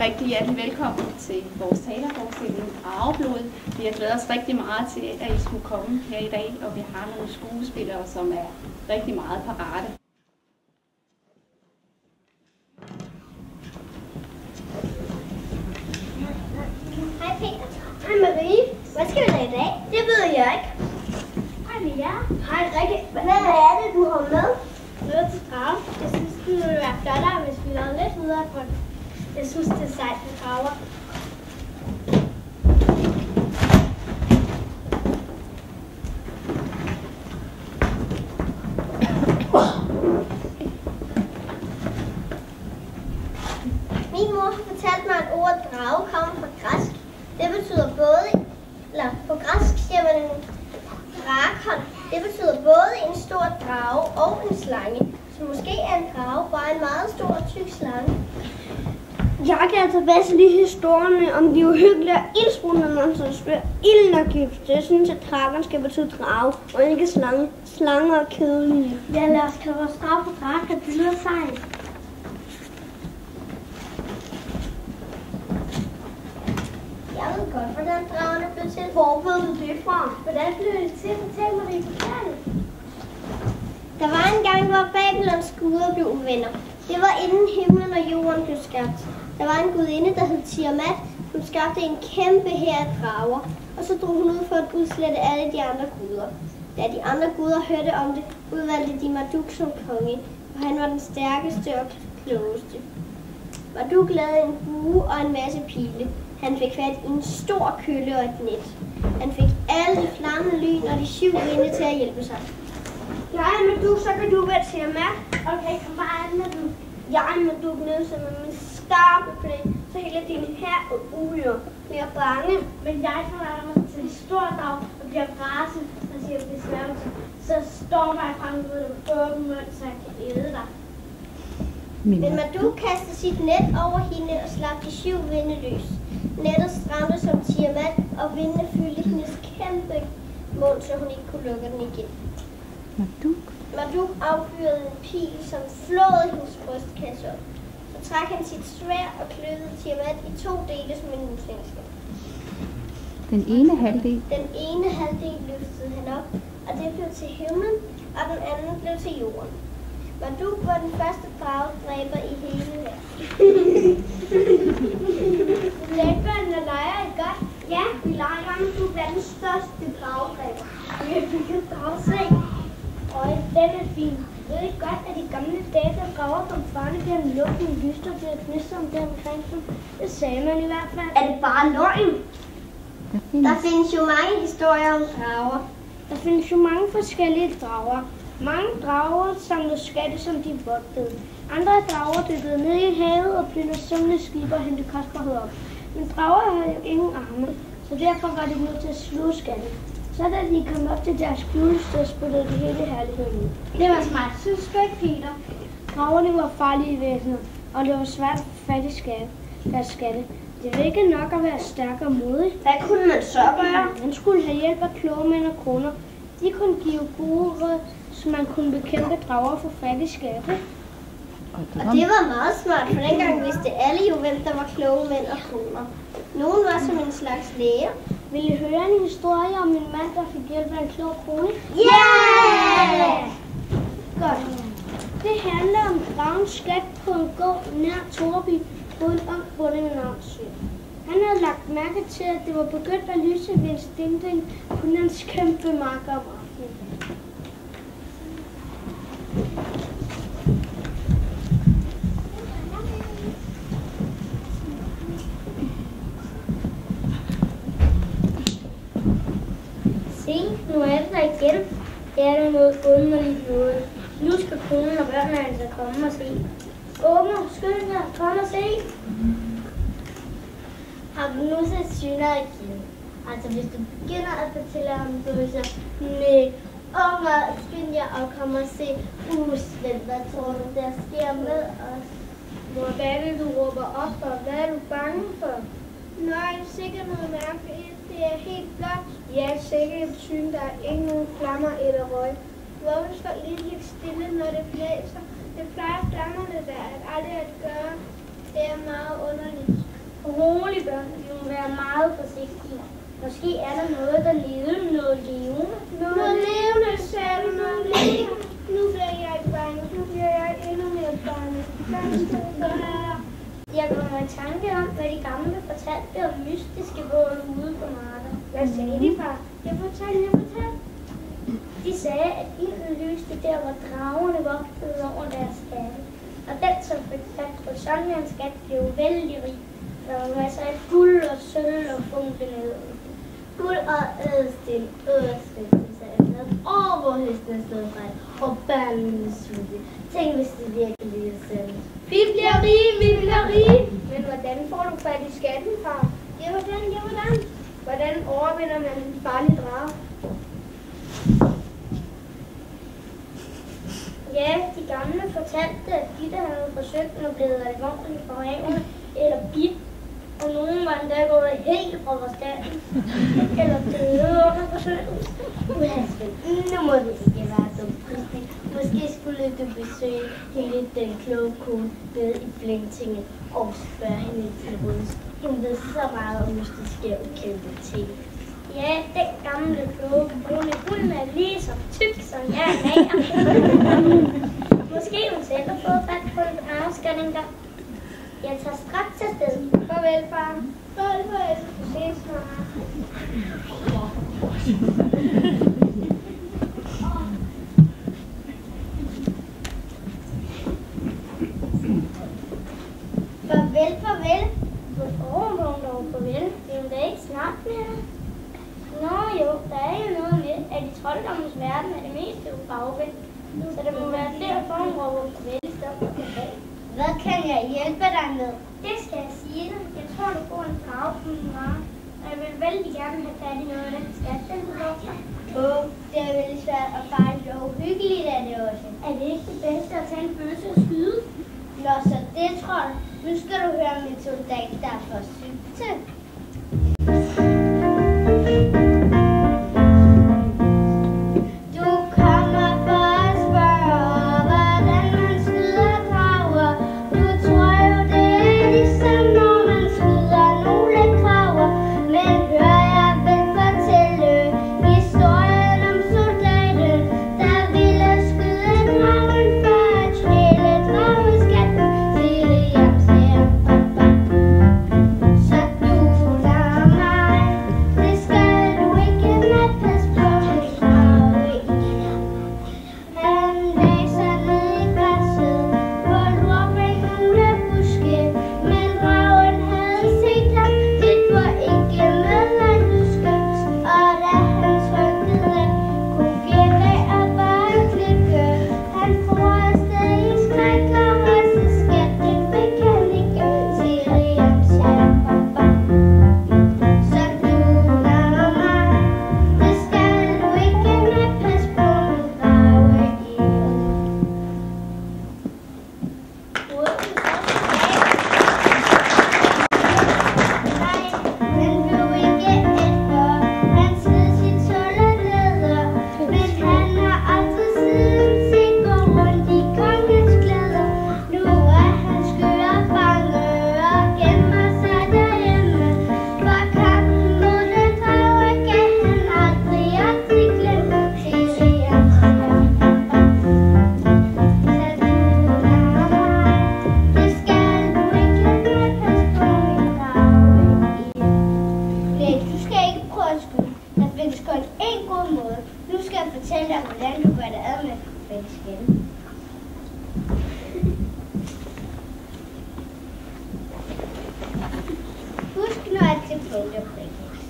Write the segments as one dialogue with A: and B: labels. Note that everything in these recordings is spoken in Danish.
A: rigtig hjertelig velkommen til vores talerforestilling Drageblod. Vi har glædet os rigtig meget til, at I skulle komme her i dag, og vi har nogle skuespillere, som er rigtig meget parate.
B: Hej Peter. Hej Marie. Hvad skal vi lave i dag? Det ved jeg ikke. Hej Mia. Hej Rikke. Hvad er det, du har med? Noget til drage. Jeg synes, det ville være flottere, hvis vi lavede lidt videre på det. Jeg synes, det er sejt med drager. Min mor har fortalt mig, at ordet drage kommer fra græsk. Det betyder på græsk siger man en drakon. Det betyder både en stor drage og en slange. Så måske er en drage bare en meget stor og tyk slange.
C: Jeg kan tilbage til de historierne om de uhyggelige og ildsprudende monster, der spiller ilden og gift. Det synes, at dragen skal betyde drage, og ikke slange. Slanger er kedelige.
B: Ja, lad os kalde vores drage på dragen. Det lyder sejt. Jeg ved godt, hvordan dragen er blevet til.
C: Hvor ved du det fra?
B: Hvordan blev det til? Fortæl mig det i fortælling. Der var en gang, hvor Babylons guder blev uvenner. Det var inden himlen og jorden blev skabt. Der var en gudinde, der hed Tiamat, som skabte en kæmpe hær af drager. Og så drog hun ud for at udslette alle de andre guder. Da de andre guder hørte om det, udvalgte de Marduk som konge, og han var den stærkeste og klogeste. Marduk lavede en bue og en masse pile. Han fik fat i en stor kølle og et net. Han fik alle de flammende lyn og de 7 vinde til at hjælpe sig.
C: Jeg er Marduk, så kan du være Tiamat.
B: Okay, kom bare an med du.
C: Jeg er Marduk nede med min skarpe klæ, så hele din her og uger bliver bange.
B: Men jeg forlader mig til en stor dag og bliver rasende og siger besværgelse. Så stormer jeg frem ud af åben mund, så jeg kan æde dig. Men Marduk kastede sit net over hende og slap de 7 vinde løs. Nettet stramte som Tiamat, og vindene fyldte hendes kæmpe mund, så hun ikke kunne lukke den igen. Marduk affyrede en pil, som flåede hendes brystkasse op. Så trak han sit sværd og kløvede Tiamat i 2 dele som en muslingeskalle.
A: Den ene halvdel.
B: Den ene halvdel løftede han op, og det blev til himlen, og den anden blev til jorden. Marduk var den første dragedræber i hele verden. Lægbørnene og leger I godt?
C: Ja, vi leger med du er den største dragedræber.
B: Vi har bygget dragseng. Og den er fin. Ved I godt, at i gamle dage, der drager kom farne gennem luften i lyster til at kniste om det omkring dem? Det sagde man i hvert fald.
C: Er det bare løgn?
B: Der findes jo mange historier om drager.
C: Der findes jo mange forskellige drager. Mange drager samlede skatte, som de vogtede. Andre drager dykkede ned i havet og plyndrede sømle skibe og hentede kostbarhed op. Men drager havde jo ingen arme, så derfor var de nødt til at sluge skatte. Så da de kom op til deres skjulested, spyttede de hele herligheden ud.
B: Det var smart. Synes du ikke, Peter?
C: Dragerne var farlige væsener, og det var svært at få fat i deres skatte. Det var ikke nok at være stærk og modig.
B: Hvad kunne man så gøre?
C: Man skulle have hjælp af kloge mænd og koner. De kunne give gode råd, så man kunne bekæmpe drager og få fat i skatte.
B: Og det var meget smart, for dengang vidste alle jo, hvem der var kloge mænd og koner. Nogle var som en slags læger.
C: Vil I høre en historie om en mand, der fik hjælp af en klog kone?
B: Yeah!
C: Godt. Det handler om dragens skat på en gård nær Torby, på en ung bonde med navn Sø. Han havde lagt mærke til, at det var begyndt at lyse ved en stinding på hans kæmpe marker om aftenen.
B: Se, nu er det der igen. Det er der noget underligt noget. Nu skal konen og børnene altså komme og se. Unger, skynd dig, kom og se. Har du nu set syner igen? Altså hvis du begynder at fortælle om bøsser, nej. Unger, skynd jer og kom og se. Svend, hvad tror du, der sker med os? Hvad er det, du råber op for? Hvad er du bange for?
C: Nej, sikkert noget mærkeligt. Det er helt blot.
B: Ja, sikkert et syn, der er ikke nogen flammer eller røg.
C: Hvorfor står lige helt stille, når det blæser? Det plejer flammerne der at aldrig at gøre. Det er meget underligt. Rolig børn, vi må være meget forsigtige. Måske er der noget dernede, noget levende. Noget levende, sagde du, noget levende. Nu bliver jeg bange, nu bliver jeg endnu mere bange. Hvad skal jeg gøre? Jeg kommer i tanke om, hvad de gamle fortalte om mystiske bål ude på marken. Hvad sagde de, far? Jeg fortalte. De sagde, at ilden lyste der, hvor dragerne vogtede over deres skatte. Og den, som fik fat på sådan en skat, blev vældig rig. Der var masser af guld og sølv og funklende.
B: Guld og ædelsten, sagde han. Hvor hesten stod fra, og børnene sulte. Tænk, hvis det virkelig er sandt.
C: Vi bliver rige! Men hvordan får du fat i skatten, far?
B: Ja, hvordan?
C: Hvordan overvinder man en farlig drage? Ja, de gamle fortalte, at de, der havde forsøgt, var blevet alvorligt forringet eller bidt, og nogen var endda gået helt fra forstanden, eller døde under forsøget.
B: Nu må det ikke være så pristigt. Måske skulle du besøge hele den kloge kone nede i Flængtinge og spørge hende til råds. Hun ved så meget om mystiske og ukendte ting.
C: Ja, den gamle kloge kone, hun er lige så tyk som jeg er. Måske hun selv har fået fat på en drageskat engang. Jeg tager straks afsted. Farvel, far. Farvel. Vi ses snart.
B: Farvel.
C: Hvorfor dog farvel? Det er jo da ikke snart mere. Nå jo, der er jo noget med, at i trolddommens verden er det meste ufagvendt. Så det må være derfor, hun råber farvel i stedet for farvel.
B: Hvad kan jeg hjælpe dig med?
C: Det skal jeg sige dig. Jeg tror, du får en drage på min vare. Og jeg vil vældig gerne have fat i noget af den skat, den du lugter.
B: Det er veldig svært og faktisk uhyggeligt er det også.
C: Er det ikke det bedste at tage en bøsse og skyde?
B: Nå, så det tror jeg. Nu skal du høre min soldat, der er for sygte.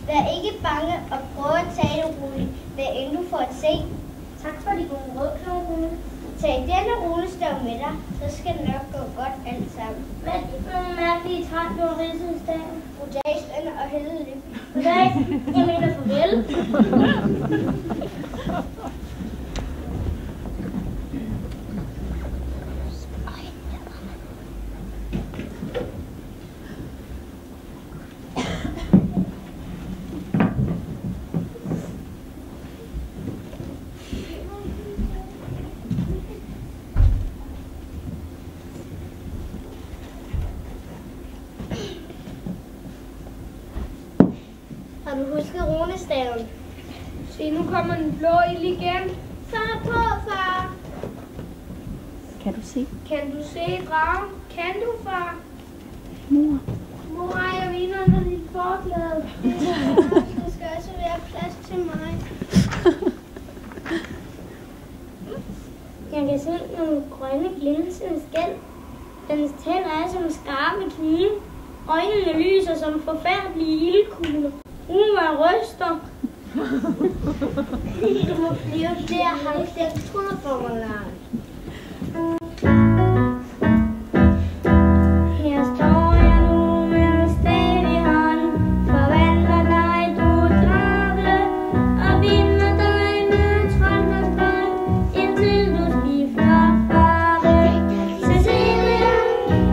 B: Vær ikke bange og prøv at tage det roligt, hvad end du får at se.
C: Tak for de gode råd, Rune.
B: Tag denne rulestav med dig, så skal det nok gå godt alt sammen.
C: Hvad er det for nogle mærkelige træk, du har ridset i staden?
B: Goddag, Svend og Helle.
C: Goddag, jeg mener farvel.
B: du husket runestaven?
C: Se, nu kommer den blå ild igen.
B: Far på, far.
A: Kan du se?
C: Kan du se dragen? Kan du, far?
A: Mor.
C: Mor, jeg viner under dit forklæde.
B: Der skal også være plads til mig.
C: Jeg kan se nogle grønne glinsende skæl. Dens tænder er som skarpe knive. Øjnene lyser som forfærdelige ildkugler. Man ryster.
B: Du må blive der, har du selv troet for mig, Lars.
C: Her står jeg nu med stav i hånden, forvandler dig, du drage, og binder dig med troldmandsbånd, indtil du skifter farve. Cecilia,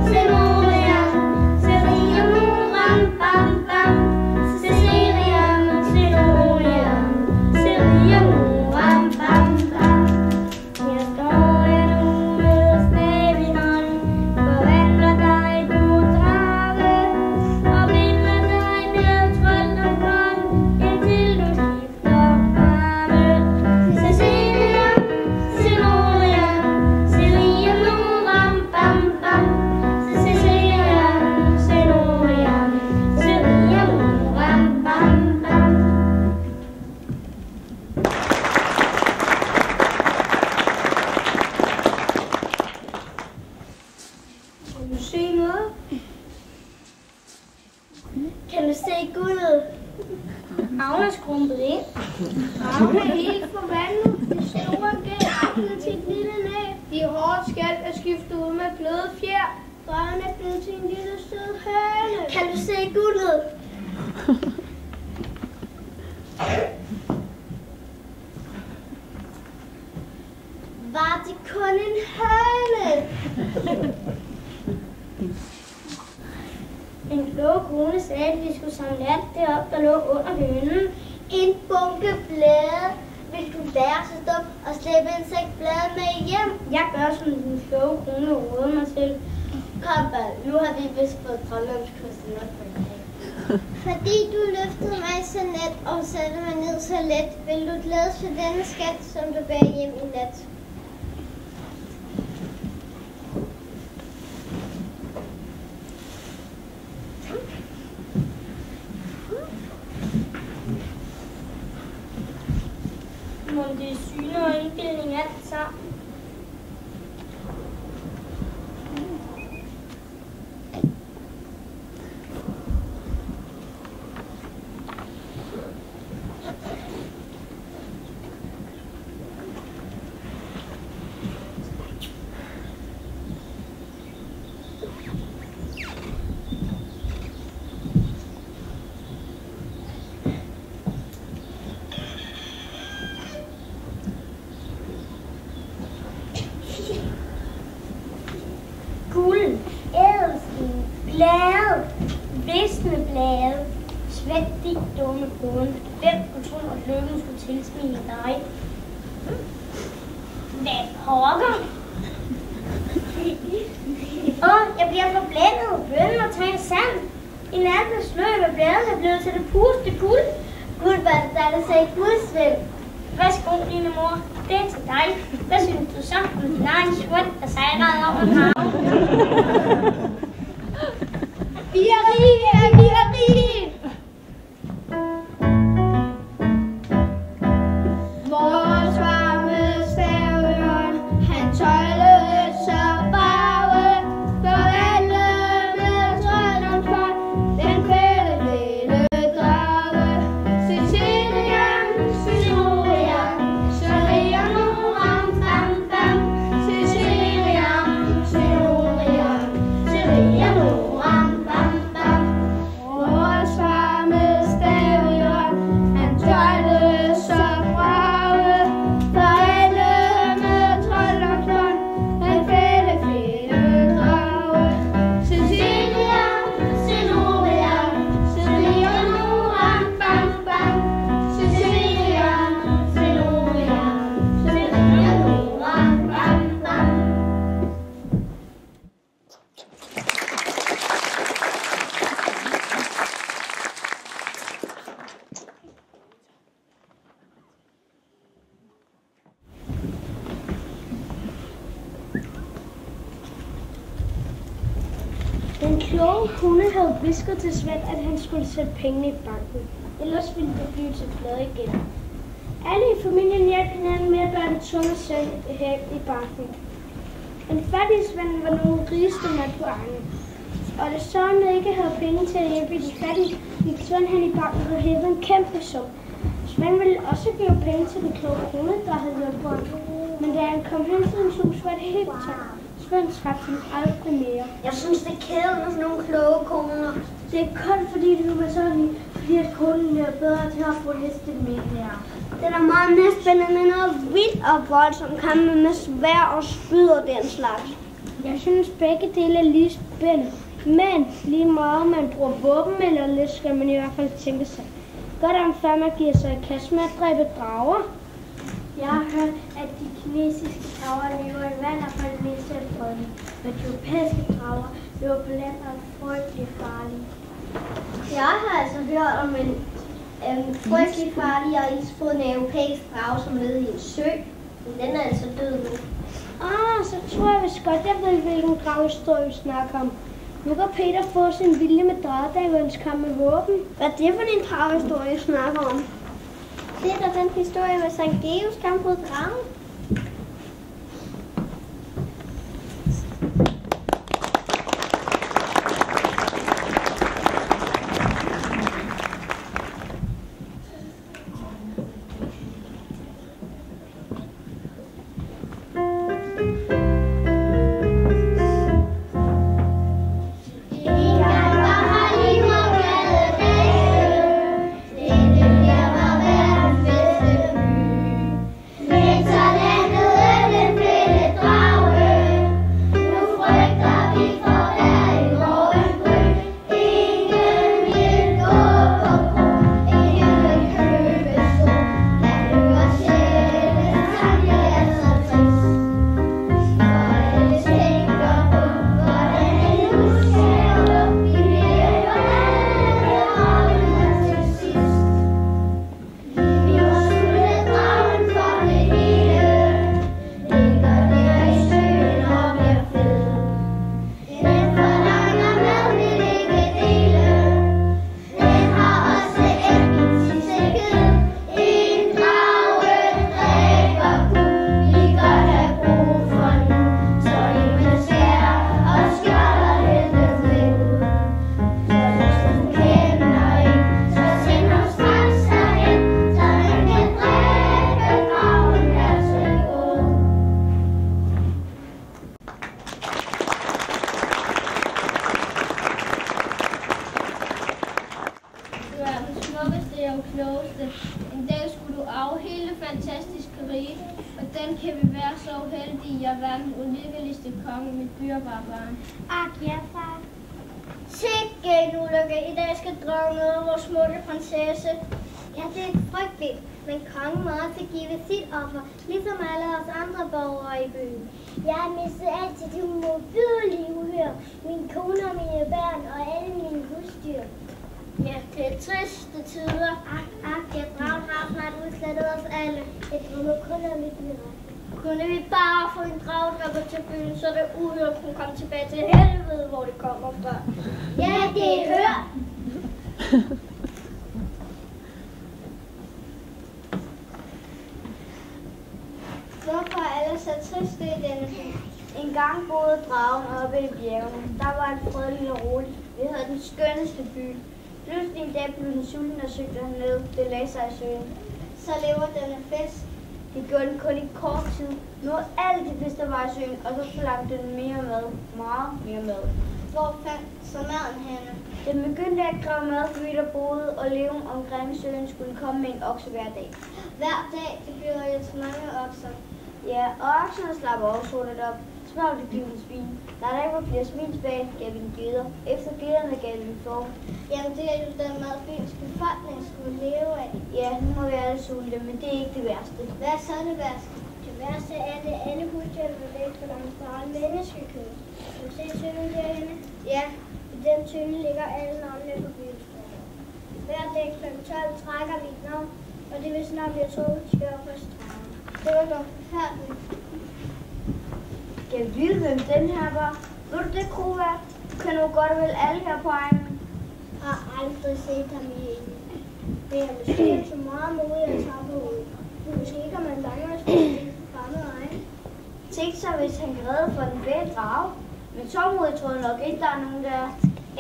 C: Cenoria, Ceria, Moram, Bam, Bam. Cecilia, Cenoria, Ceria, Moram, Bam, Bam. Her står jeg nu med stav i hånden, forvandler dig, du drage, og binder dig med troldmandsbånd, indtil du skifter farve. Cecilia, Cenoria, Ceria, Moram, Bam, Bam. Cecilia, Cenoria, Ceria, Moram, Bam, Bam. Kan du se noget?
B: Kan du se guldet?
C: Agnes er skrumpet ind.
B: Ravne er helt forvandlet. Det store gæld er blevet til et lille næb.
C: De hårde skal er skiftet ud med bløde fjer.
B: Dragen er blevet til en lille sød høne. Kan du se guldet? Var det kun en høne?
C: En klog kone sagde, at vi skulle samle alt det op, der lå under hønen.
B: En bunke blade. Vil du være så dum og slæbe en sæk blade med hjem?
C: Jeg gør, som den kloge kone råder mig til.
B: Kom, børn. Nu har vi vist fået drømmeomskursen nok for i dag. Fordi du løftede mig så net og satte mig ned så let, vil du glædes for denne skat, som du bærer hjem i nat.
C: Må det er syne og indbildning alt sammen. Guld, ædelsten, blade, visne blade, svæt dit dumme kone. Hvem kunne tro, at lykken skulle tilsmile dig? Hvad pokker? Jeg bliver forblændet. Hønen og tager sand. I nat med sløv med bladet er blevet til det pureste guld.
B: Guld, hvad det der, der sagde guldsvend.
C: Værsgo, lille mor. Det er til dig. Hvad synes du så om din egen svund, der sejrede over havet?
B: Vi er rige, vi er rige! Vores varme stavøren, han tøjlede så brage, for alle med trolddomsbånd, den fælde lille drage. Cecilia, Cenoria, Ceria, Moram, Bam, Bam. Cecilia, Cenoria,
C: Den kloge hunde havde hvisket til Svend, at han skulle sætte pengene i banken. Ellers ville det blive til flade igen. Alle i familien hjalp hinanden med at gøre den tunge søn i banken. Den fattige Svend var nogle rigeste mand på egnen. Og da Søren ikke havde penge til at hjælpe de fattige, gik Svend hen i banken og hævede en kæmpe sum. Svend ville også give penge til den kloge kone, der havde hjulpet ham. Men da han kom hen til hans hus, var det helt tomt. Svend trak ham aldrig mere.
B: Jeg synes, det er kedeligt med sådan nogle kloge koner.
C: Det er kun fordi, du var sådan, fordi at konen er bedre til at få heste med her.
B: Det er da meget mere spændende med noget vildt og voldsomt kampe med svær og spyd og den slags.
C: Jeg synes, begge dele er lige spændende. Men lige meget man bruger våben eller lidt, skal man i hvert fald tænke sig godt om, før man giver sig i kast med at dræbe drager. Jeg har hørt, at de kinesiske drager lever i vand og for det meste af frøden. Men de europæiske drager lever på land og er frygtelig farlige.
B: Jeg har altså hørt om en frygtelig farlig og isbrydende europæisk drage, som levede i en sø. Men den er altså død nu.
C: Så tror jeg vist godt, jeg ved, hvilken draghistorie vi snakker om. Nu kan Peter få sin vilje med dragedæverens kamp med våben.
B: Hvad er det for en draghistorie, du snakker om? Det er da den historie med Sankt Georgs kamp mod dragen. Ja, det er frygteligt, men kongen må også give sit offer, ligesom alle os andre borgere i byen. Jeg har mistet alt til de modbydelige uhyr, min kone og mine børn og alle mine husdyr. Ja, det er triste tider. Ja, dragen har snart udslettet os alle. Jeg drømmer kun om mit mirakel. Kunne vi bare få en dragdræber til byen, så det uhyr kunne komme tilbage til helvede, hvor det kommer fra. Ja, det er hørt. Hvorfor er alle så triste i denne by? En gang boede dragen oppe i bjergene. Der var et fredeligt og roligt. Vi havde den skønneste by. Pludselig en dag blev den sulten og søgte herned. Det lagde sig i søen. Så lever denne fest. Det gjorde den kun i kort tid. Nu er alle de fisk, der var i søen, og så forlangte den mere mad. Meget mere mad. Hvor fandt så maden henne? Den begyndte at grave mad, fordi der boede, og leven omkring søen skulle komme med en okse hver dag. Hver dag blev der så mange okser. Ja, og okserne slapper også hurtigt op. Så blev det givet en svin. Da der ikke var flere svin tilbage, gav vi en geder. Efter gederne gav vi en får. Jamen det er jo den mad, byens befolkning skulle leve af. Ja, nu må vi alle sulte, men det er ikke det værste. Hvad er så det værste? Det værste er, at alle husdyr vil væk for langt fra menneskekød. Kan du se tønden derhenne? Ja, i den tønde ligger alle navnene på byens borgere. Hver dag kl. 12 trækker vi et navn, og det vil snart blive trukket til skør på stranden. Det var dog forfærdeligt. Skal vi vide, hvem den her var? Ved du det, Krovært?
C: Du kan nu godt vel alle her på egnen.
B: Jeg har aldrig set ham i en. Det er måske så meget modig at tappe ud. Måske kan man langere spille på fremmed egen.
C: Tænk sig, hvis han kan redde for den bedre drage. Men så modig tror jeg nok ikke, der er nogen, der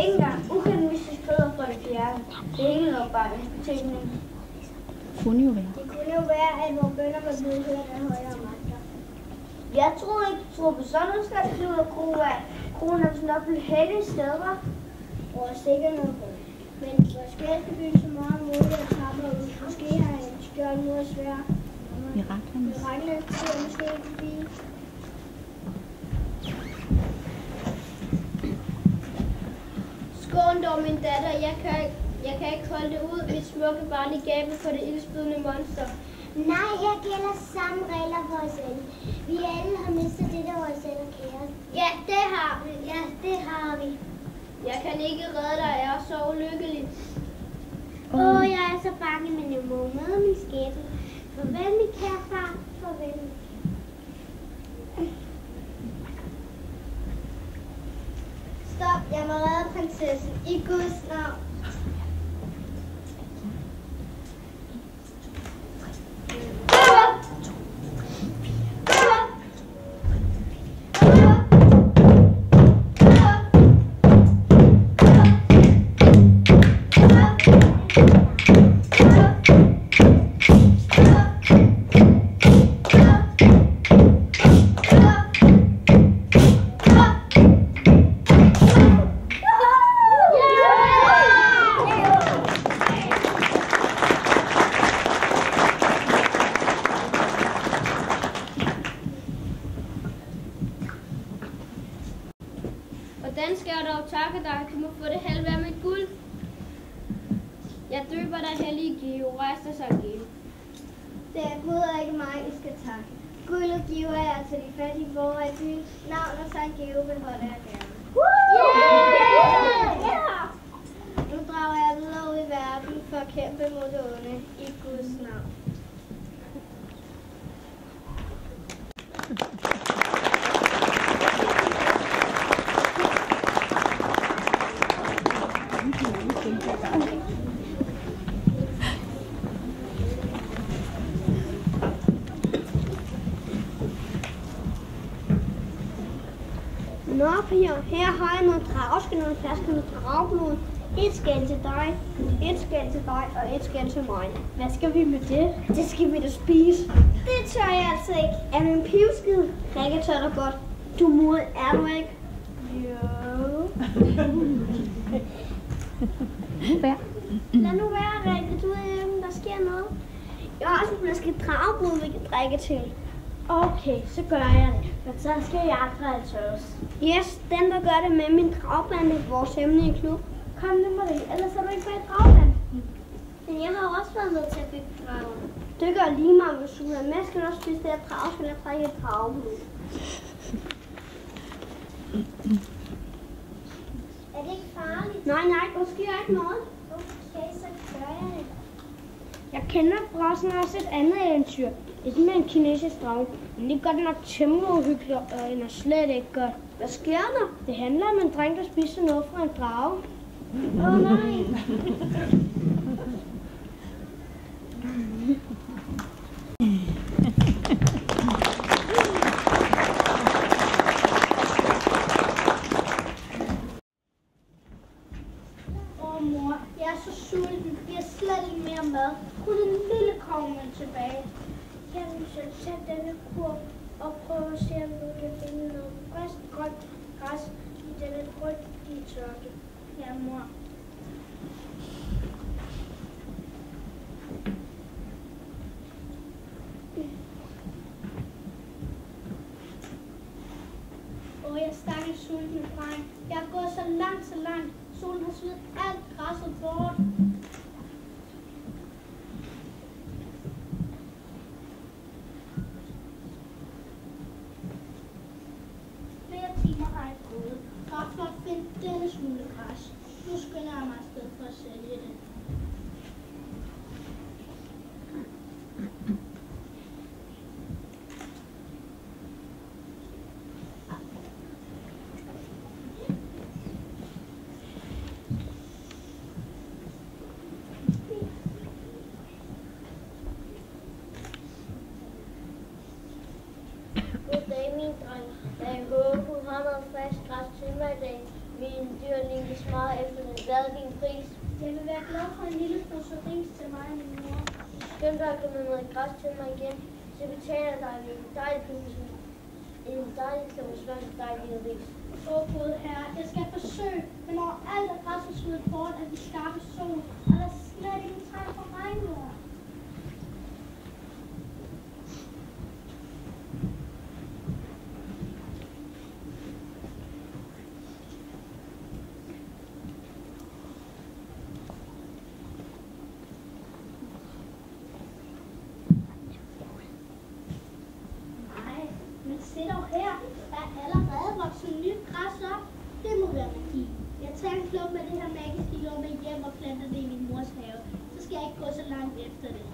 C: ikke engang ukendt, hvis de skrider for det fjerde. Det hele nok bare en betingning.
B: Det kunne jo være, at vores bønder var blevet hørt af højere magter.
C: Jeg troede ikke, du troede på sådan noget, skal det blive af kronen er sådan nok blive heldige steder.
B: Og sikkert noget på. Men måske skal bygge så meget modig at tappe ud. Måske har en skjold mod at svære. Mirakler til at måske ikke forbi. Skål dog, min datter. Jeg kan ikke holde det ud, mit smukke barn i gabet for det ildspydende monster.
D: Nej, her gælder samme regler for os alle. Vi alle har mistet det, der var os alle kære.
B: Ja, det har vi.
D: Ja, det har vi.
B: Jeg kan ikke redde dig, jeg er så ulykkelig.
D: Jeg er så bange, men jeg må møde min skæbne. Farvel, min kære far. Farvel.
B: Stop, jeg må redde prinsessen. I Guds navn. Hvordan skal jeg dog takke dig? Du må få det halve af mit guld. Jeg døber dig, hellige Geo. Rejs dig, Sankt Geo. Det er Gud og ikke mig, I skal takke. Guldet giver jeg til de fattige borgere i byen. Navn og Sankt Geo beholder jeg gerne. Nu drager jeg videre ud i verden for at kæmpe mod det onde i Guds navn. Nå, her har jeg noget dragskin og en flaske med dragblod. Et skæld til dig, et skæld til dig og et skæld til mig. Hvad skal vi med det? Det skal vi da spise. Det tør jeg altså ikke. Er du en pivskid? Rikke tør dig godt. Du mod, er du ikke? Jo. Lad nu være, Rikke. Du ved, der sker noget. Jeg har også en flaske dragblod, vi kan drikke til. Okay, så gør jeg det. Men så skal jeg altså også. Yes, den der gør det med min dragbande, vores hemmelige klub. Kom nu, Marie, ellers er du ikke på et dragband.
D: Men jeg har også været med til at bygge dragen.
B: Det gør lige meget, hvis du er med, skal du også spise det her dragskil og drikke et dragblod.
D: Er det ikke farligt?
B: Nej, der sker ikke noget.
D: Okay, så gør jeg det.
C: Jeg kender forresten også et andet eventyr. Et med en kinesisk drage. Men det er godt nok temmelig uhyggeligt og ender slet ikke godt.
B: Hvad sker der?
C: Det handler om en dreng, der spiser noget fra en drage.
B: Nej. Mor, jeg er så sulten. Vi har slet ikke mere mad. Kun en lille kogmel tilbage.
D: Jeg vil så tage denne kurv og prøve at se, om du kan finde noget frisk grønt græs i denne frygtelige tørke.
B: Ja, mor. Jeg er stakkels sulten, dreng. Jeg har gået så langt. Solen har smidt alt græsset bort. Flere timer har jeg gået. Bare for at finde denne smule græs. Nu skynder jeg mig afsted for at sælge det.
D: efter det. Hvad er din pris? Jeg vil være glad for en lille pose ris til mig og min mor. Skynd dig at komme med noget græs til mig igen. Så betaler dig en dejlig pose. En dejlig klumsvand, dejlig ris.
C: Åh Gud herre, jeg skal forsøge, men overalt er græsset skudt bort af de skarpe sol, og der er slet ikke en tegn på regnvejr. Se dog her, der er allerede vokset nyt græs op. Det må være magi. Jeg tager en klump med det her magiske jord med hjem og planter det i min mors have. Så skal jeg ikke gå så langt efter det.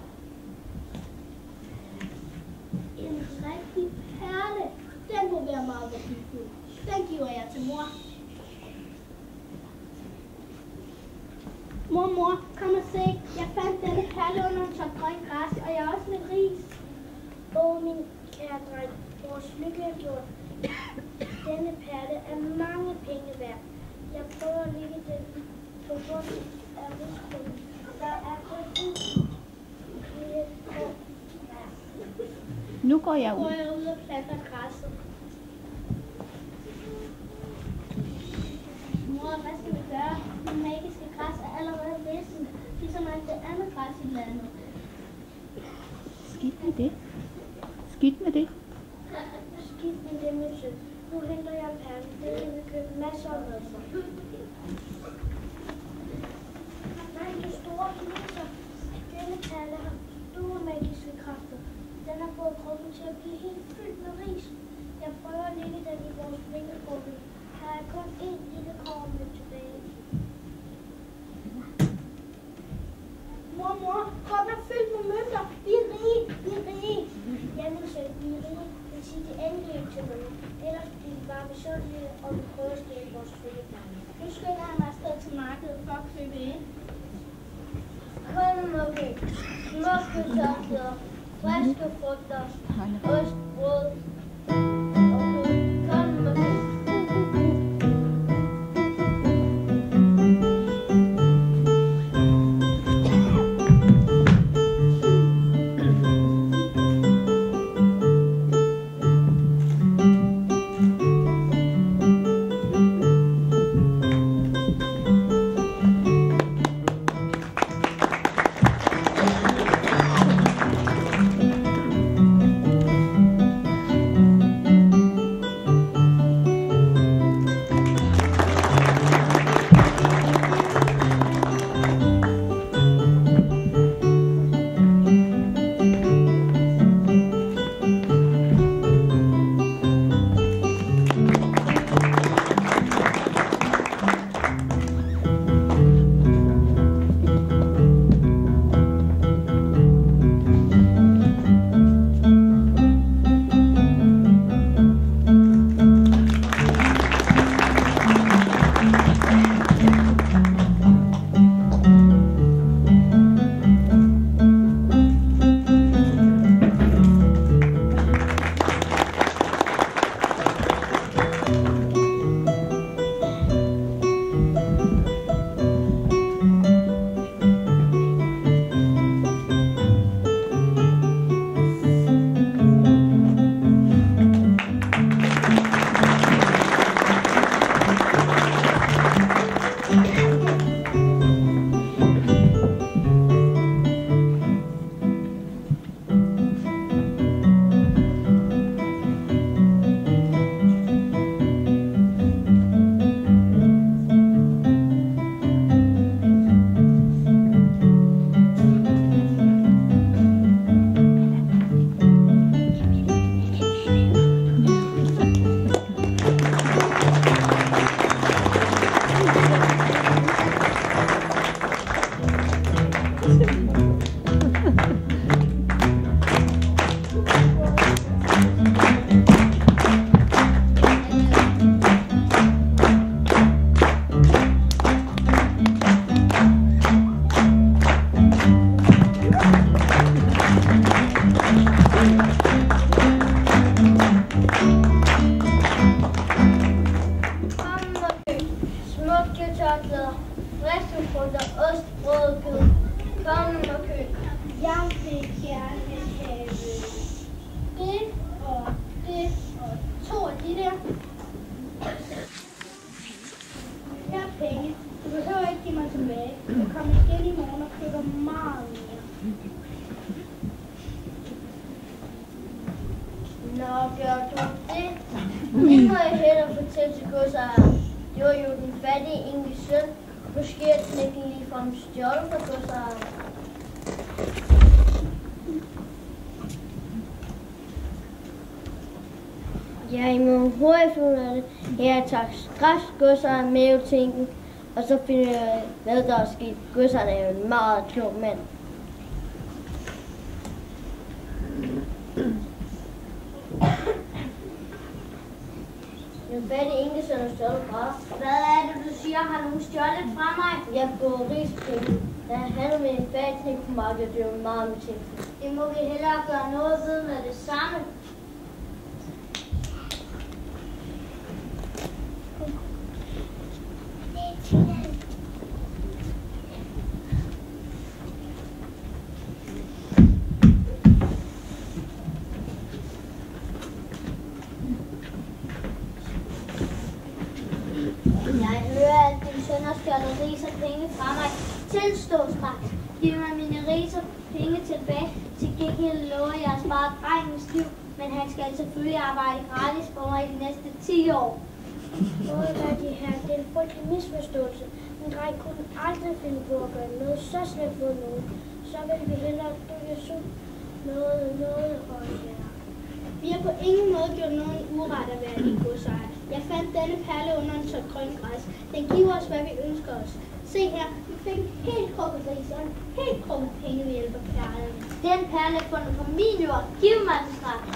C: En rigtig perle. Den må være meget værdifuld. Den giver jeg til mor. Mor, kom og se. Jeg fandt denne perle under en top grøn græs, og jeg har også lidt ris.
D: Min kære dreng. Vores lykke er gjort. Denne perle er mange penge værd. Jeg prøver at lægge den på bunden af risgrunden. Der er kun en lille krog.
A: Nu går jeg ud.
C: ud og planter græsset. Mor, hvad skal vi gøre? Det magiske græs er allerede visset, ligesom alt det andet græs i landet.
A: Skidt med det. Skidt med det.
D: Skidt med det, min søn. Nu henter jeg perlen. Den kan vi købe masser af mad for. Nej, du store kineser. Denne perle har store magiske kræfter. Den har fået kroppen til at blive helt fyldt med ris. Jeg prøver at lægge den i vores vingegruppe. Her er kun én lille korn tilbage.
C: Mor, kroppen er fyldt med mønter. Vi er rige.
D: Ja, min søn, vi er rige. Det vil sige, det endelig ikke til nogen. Ellers bliver vi bare misundelige, og vi prøver at stjæle vores følgeplanter.
C: Nu skynder jeg mig afsted til markedet for at købe ind.
D: Kom og væk. Smukke tørklæder, friske frugter, ost, brød og kød. Kom og væk. friske frugter, ost, brød, kød. Kom nu og køb.
C: Jeg vil gerne have det og to af de der. Her er penge. Du behøver ikke give mig tilbage. Jeg kommer igen i morgen og køber meget mere.
D: Nå, gør du det? Det må jeg hellere fortælle til godsejeren. Det var jo den fattige enlige søn. Måske er knækken ligefrem stjålet fra godsejeren. Jeg må hurtigt finde ud af det. Jeg tager straks godsejeren med ud tænken, og så finder jeg, hvad der er sket. Godsejeren er jo en meget klog mand. Den fattige engesøn er stjålet fra os. Hvad er det, du siger? Har nogen stjålet fra mig? Jeg bor rigspenge. Da jeg handler med en fattig på markedet, det er jo meget med ting. Det må vi hellere gøre noget ved med det samme. Jeg hører, at din søn har stjålet riser penge fra mig. Tilstå straks. Giv mig mine riser penge tilbage. Til gengæld lover jeg at spare drengens liv, men han skal selvfølgelig arbejde gratis for mig i de næste 10 år.
C: Hvad det her? Det er en frygtelig misforståelse. En dreng kunne aldrig finde på at gøre noget så slemt for nogen. Så vil vi hellere bygges ud noget og ja. Vi har på ingen måde gjort nogen uretterværdige godsejer. Jeg fandt denne perle under en tørt grøn græs. Den giver os, hvad vi ønsker os. Se her, vi fik en helt krukket ris og en helt krukket penge ved hjælp af perlen.
D: Den perle er fundet på min jord. Giv mig den straks.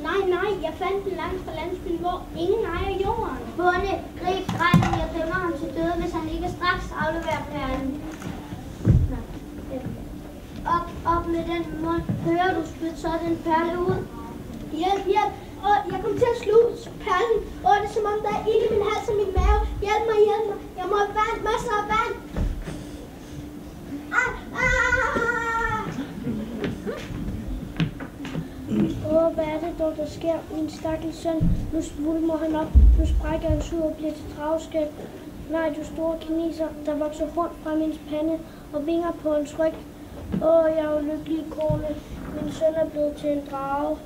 C: Nej, jeg fandt den langt fra landsbyen, hvor ingen ejer jorden.
D: Bonde, grib drengen, jeg dømmer ham til døde, hvis han ikke straks afleverer perlen. Op med den mund. Hører du spyt så den perle ud?
C: Hjælp! Og jeg kom til at sluge perlen. Og det er som om, der er ild i min hals og min mave. Hjælp mig! Jeg må have vand, masser af vand. Hvad er det dog, der sker? Min stakkels søn. Nu svulmer han op. Nu sprækker hans hud og bliver til dragskæld. Nej, du store kineser, der vokser rundt fra min pande og vinger på hans ryg. Jeg er ulykkelig kone. Min søn er blevet til en drage.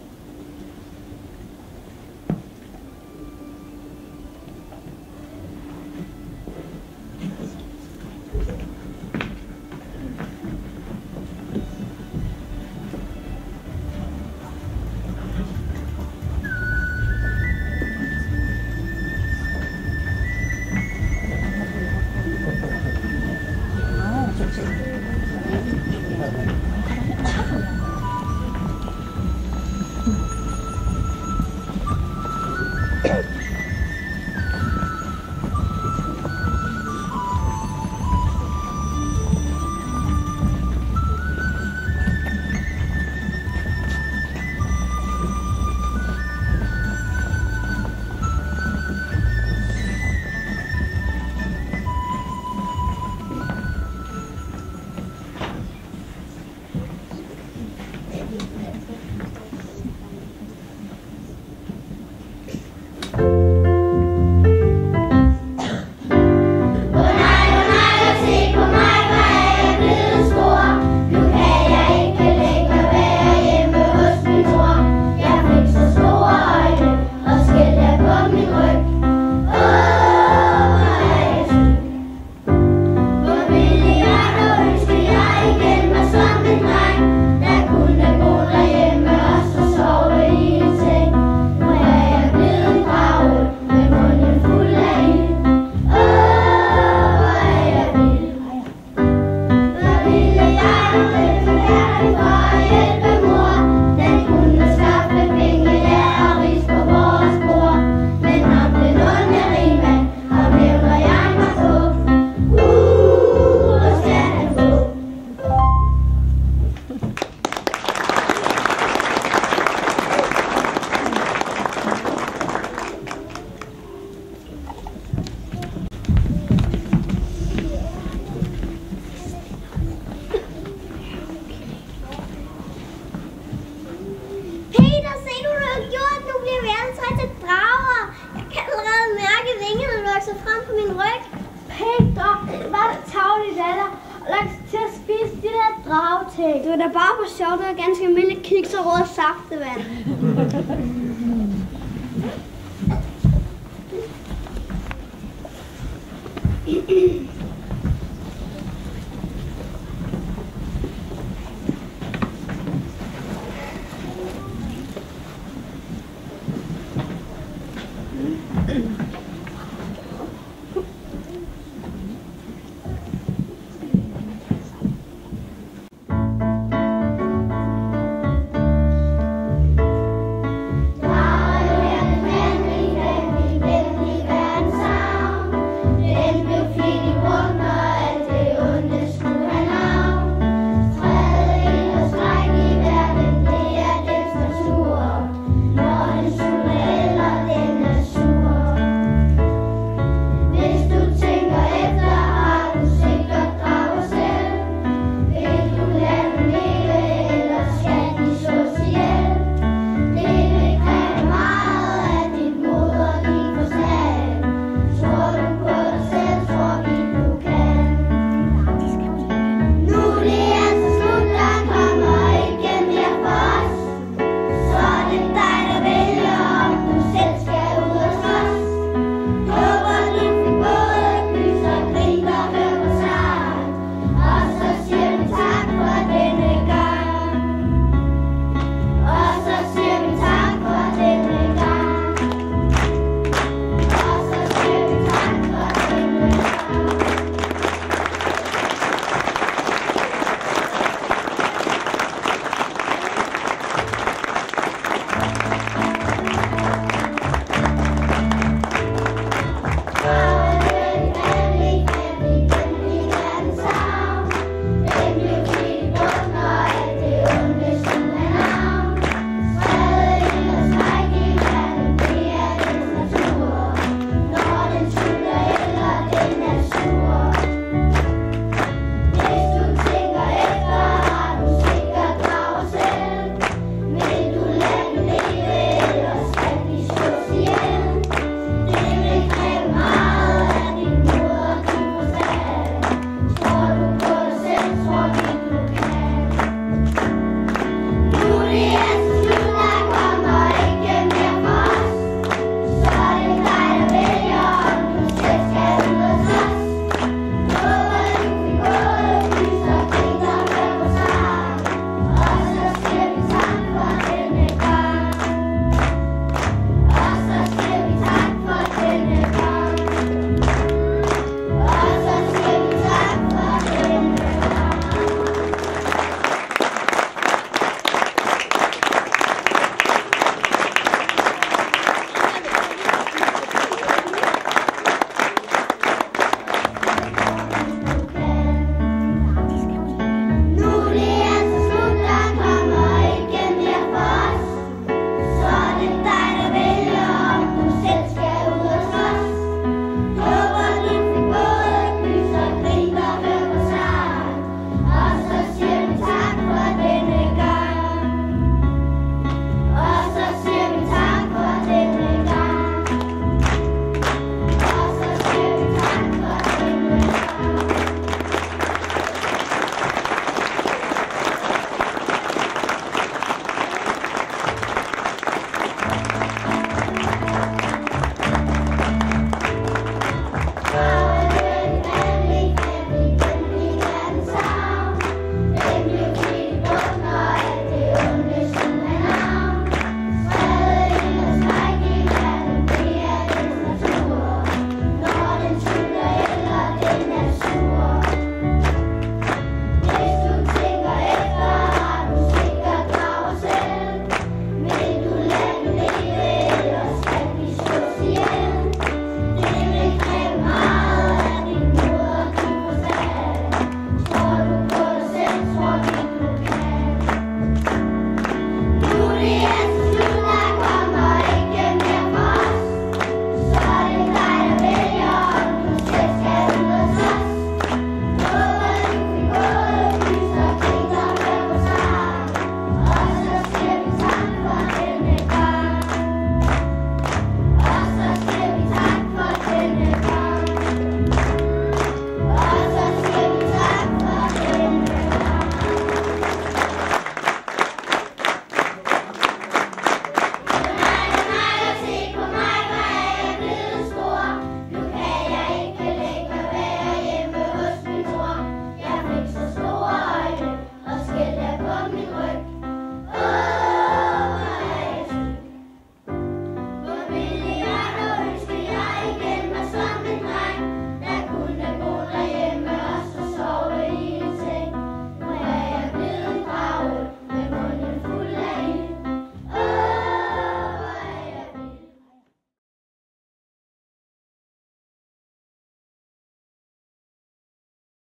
B: dragting. Det var da bare for sjovt, det var ganske almindeligt kiks og rød saftevand.